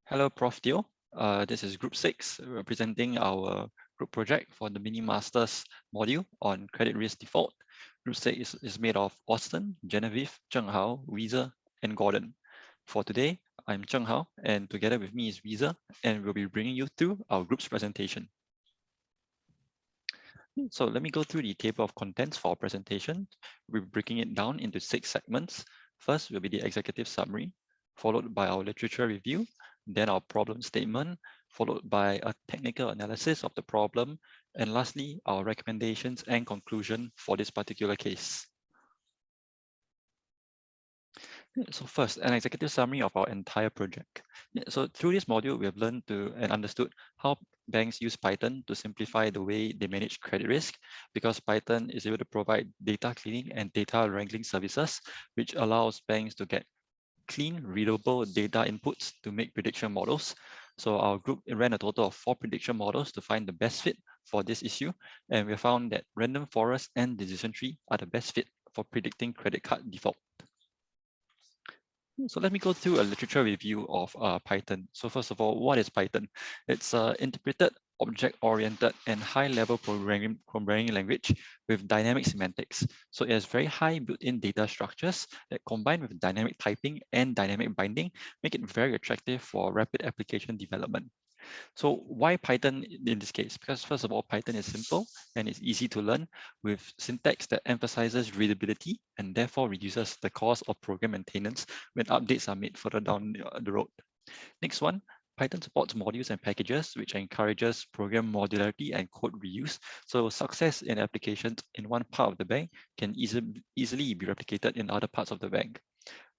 Hello, Prof. Teoh. This is Group 6, representing our group project for the Mini Masters module on credit risk default. Group 6 is made of Austin, Genevieve, Zheng Hao, Weezer, and Gordon. For today, I'm Zheng Hao, and together with me is Weezer, and we'll be bringing you through our group's presentation. So let me go through the table of contents for our presentation. We're breaking it down into 6 segments. First will be the executive summary, followed by our literature review, then our problem statement, followed by a technical analysis of the problem, and lastly, our recommendations and conclusion for this particular case. So first, an executive summary of our entire project. So through this module, we have learned to and understood how banks use Python to simplify the way they manage credit risk, because Python is able to provide data cleaning and data wrangling services, which allows banks to get clean, readable data inputs to make prediction models. So our group ran a total of 4 prediction models to find the best fit for this issue. And we found that random forest and decision tree are the best fit for predicting credit card default. So let me go through a literature review of Python. So first of all, what is Python? It's an interpreted, object-oriented, and high-level programming language with dynamic semantics. So it has very high built-in data structures that combined with dynamic typing and dynamic binding make it very attractive for rapid application development. So why Python in this case? Because first of all, Python is simple and it's easy to learn with syntax that emphasizes readability and therefore reduces the cost of program maintenance when updates are made further down the road. Next one, Python supports modules and packages, which encourages program modularity and code reuse. So success in applications in one part of the bank can easily be replicated in other parts of the bank.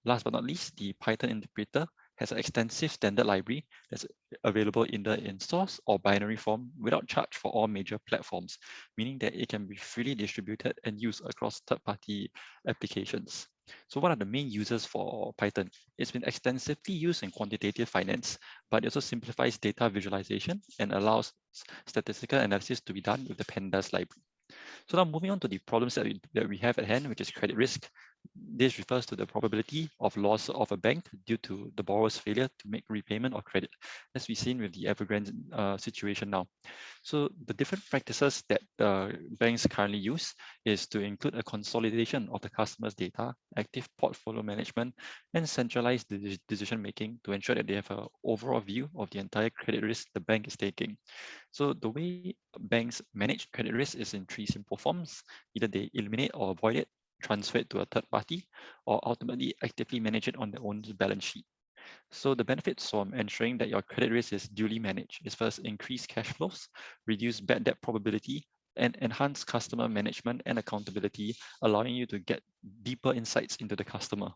Last but not least, the Python interpreter has an extensive standard library that's available either in source or binary form without charge for all major platforms, meaning that it can be freely distributed and used across third-party applications. So what are the main uses for Python? It's been extensively used in quantitative finance, but it also simplifies data visualization and allows statistical analysis to be done with the pandas library. So now moving on to the problems that we have at hand, which is credit risk. This refers to the probability of loss of a bank due to the borrower's failure to make repayment or credit, as we've seen with the Evergrande situation now. So the different practices that banks currently use is to include a consolidation of the customer's data, active portfolio management, and centralized decision-making to ensure that they have an overall view of the entire credit risk the bank is taking. So the way banks manage credit risk is in 3 simple forms. Either they eliminate or avoid it, transfer it to a third party, or ultimately actively manage it on their own balance sheet. So the benefits from ensuring that your credit risk is duly managed is first increase cash flows, reduce bad debt probability, and enhance customer management and accountability, allowing you to get deeper insights into the customer.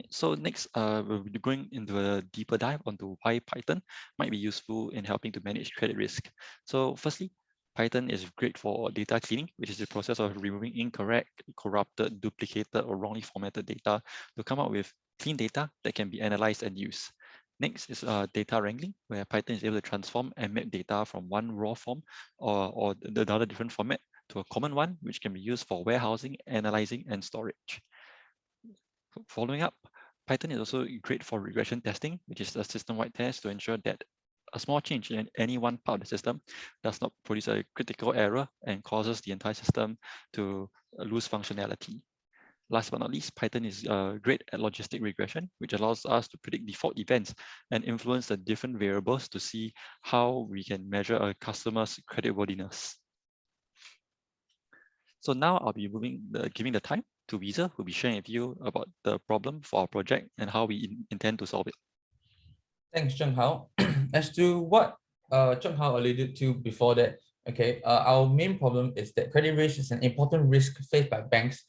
So next, we'll be going into a deeper dive onto why Python might be useful in helping to manage credit risk. So firstly, Python is great for data cleaning, which is the process of removing incorrect, corrupted, duplicated, or wrongly formatted data to come up with clean data that can be analyzed and used. Next is data wrangling, where Python is able to transform and map data from one raw form or the other different format to a common one, which can be used for warehousing, analyzing, and storage. Following up, Python is also great for regression testing, which is a system-wide test to ensure that a small change in any one part of the system does not produce a critical error and causes the entire system to lose functionality. Last but not least, Python is great at logistic regression, which allows us to predict default events and influence the different variables to see how we can measure a customer's creditworthiness. So now I'll be giving the time to Weezer, who'll be sharing with you about the problem for our project and how we intend to solve it. Thanks, Zheng Hao. As to what Zheng Hao alluded to before that, okay, our main problem is that credit risk is an important risk faced by banks,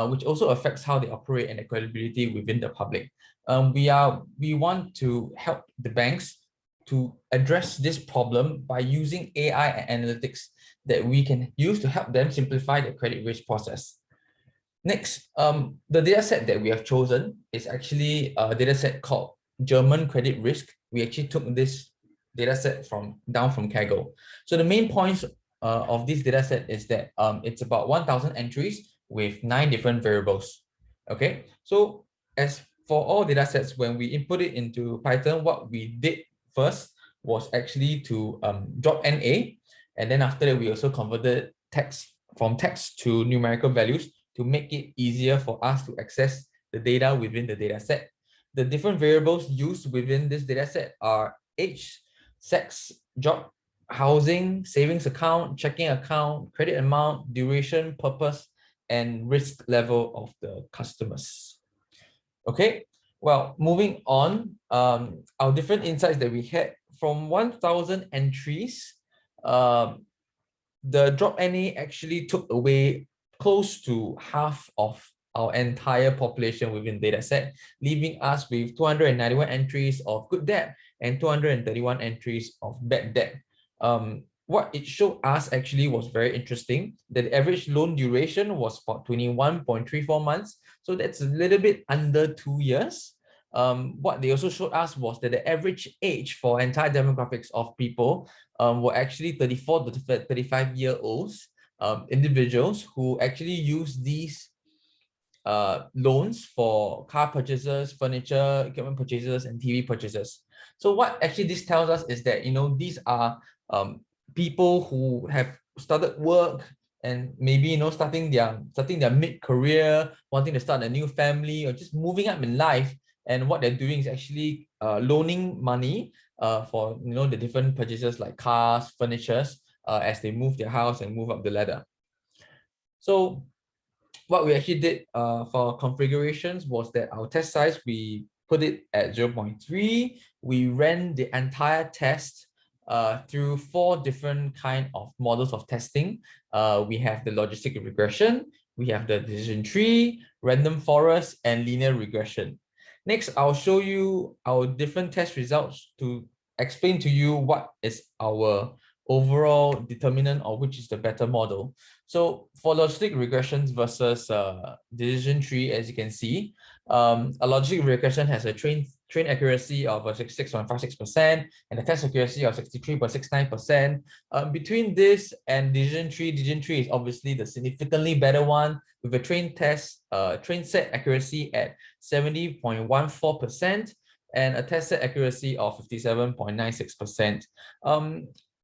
which also affects how they operate and the credibility within the public. We want to help the banks to address this problem by using AI and analytics that we can use to help them simplify the credit risk process. Next, the data set that we have chosen is actually a data set called German credit risk. We actually took this data set down from Kaggle. So the main points of this data set is that it's about 1,000 entries with 9 different variables. Okay, so as for all data sets, when we input it into Python, what we did first was actually to drop NA. And then after that, we also converted text from text to numerical values to make it easier for us to access the data within the data set. The different variables used within this data set are age, sex, job, housing, savings account, checking account, credit amount, duration, purpose, and risk level of the customers. Okay, well, moving on, our different insights that we had from 1,000 entries, the drop NA actually took away close to half of our entire population within dataset, leaving us with 291 entries of good debt and 231 entries of bad debt. What it showed us actually was very interesting. The average loan duration was about 21.34 months. So that's a little bit under 2 years. What they also showed us was that the average age for entire demographics of people were actually 34 to 35-year-olds individuals who actually use these loans for car purchases, furniture, equipment purchases, and TV purchases. So what actually this tells us is that, you know, these are people who have started work and maybe, you know, starting their mid-career, wanting to start a new family or just moving up in life. And what they're doing is actually loaning money for, you know, the different purchases like cars, furnitures, as they move their house and move up the ladder. So what we actually did for configurations was that our test size, we put it at 0.3. We ran the entire test through 4 different kind of models of testing. We have the logistic regression, we have the decision tree, random forest, and linear regression. Next, I'll show you our different test results to explain to you what is our overall determinant of which is the better model. So for logistic regressions versus decision tree, as you can see, a logistic regression has a train accuracy of 66.56% and a test accuracy of 63.69%. Between this and decision tree is obviously the significantly better one with a train set accuracy at 70.14% and a test set accuracy of 57.96%.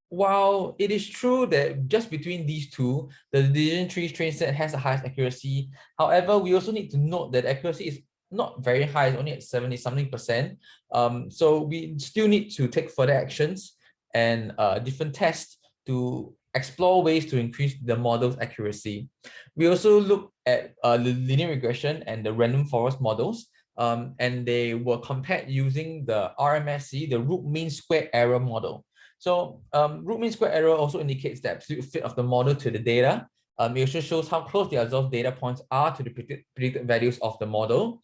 While it is true that just between these two, the decision tree train set has the highest accuracy. However, we also need to note that accuracy is not very high, it's only at 70-something%. So we still need to take further actions and different tests to explore ways to increase the model's accuracy. We also look at the linear regression and the random forest models, and they were compared using the RMSE, the root mean squared error model. So root mean square error also indicates the absolute fit of the model to the data. It also shows how close the observed data points are to the predicted values of the model.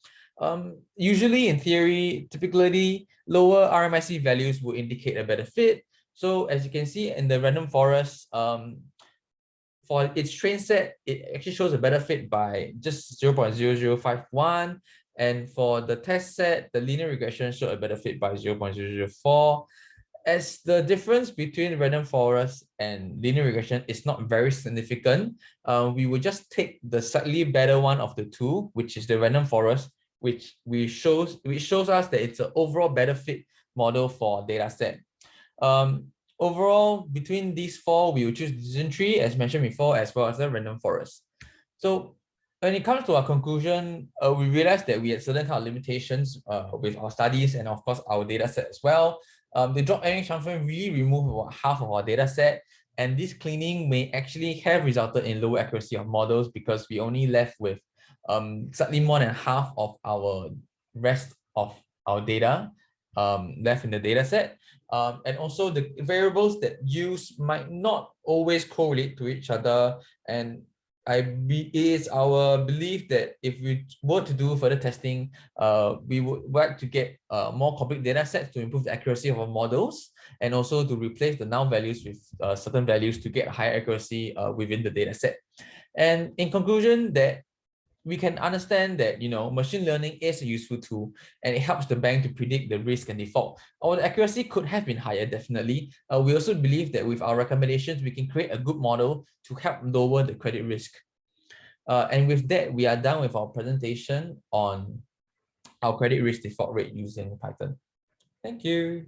Usually in theory, typically lower RMSE values will indicate a better fit. So as you can see in the random forest, for its train set, it actually shows a better fit by just 0.0051. And for the test set, the linear regression showed a better fit by 0.004. As the difference between random forest and linear regression is not very significant, we will just take the slightly better one of the two, which is the random forest, which shows us that it's an overall better fit model for data set. Overall, between these 4, we will choose decision tree, as mentioned before, as well as the random forest. So when it comes to our conclusion, we realized that we had certain kind of limitations with our studies and of course our data set as well. The drop NA function really removed about half of our data set, and this cleaning may actually have resulted in lower accuracy of models because we only left with slightly more than half of our rest of our data left in the data set. And also the variables that use might not always correlate to each other, and it is our belief that if we were to do further testing, we would like to get more complete data sets to improve the accuracy of our models, and also to replace the null values with certain values to get higher accuracy within the data set. And in conclusion, that we can understand that, you know, machine learning is a useful tool and it helps the bank to predict the risk and default. Our accuracy could have been higher, definitely. We also believe that with our recommendations, we can create a good model to help lower the credit risk. And with that, we are done with our presentation on our credit risk default rate using Python. Thank you.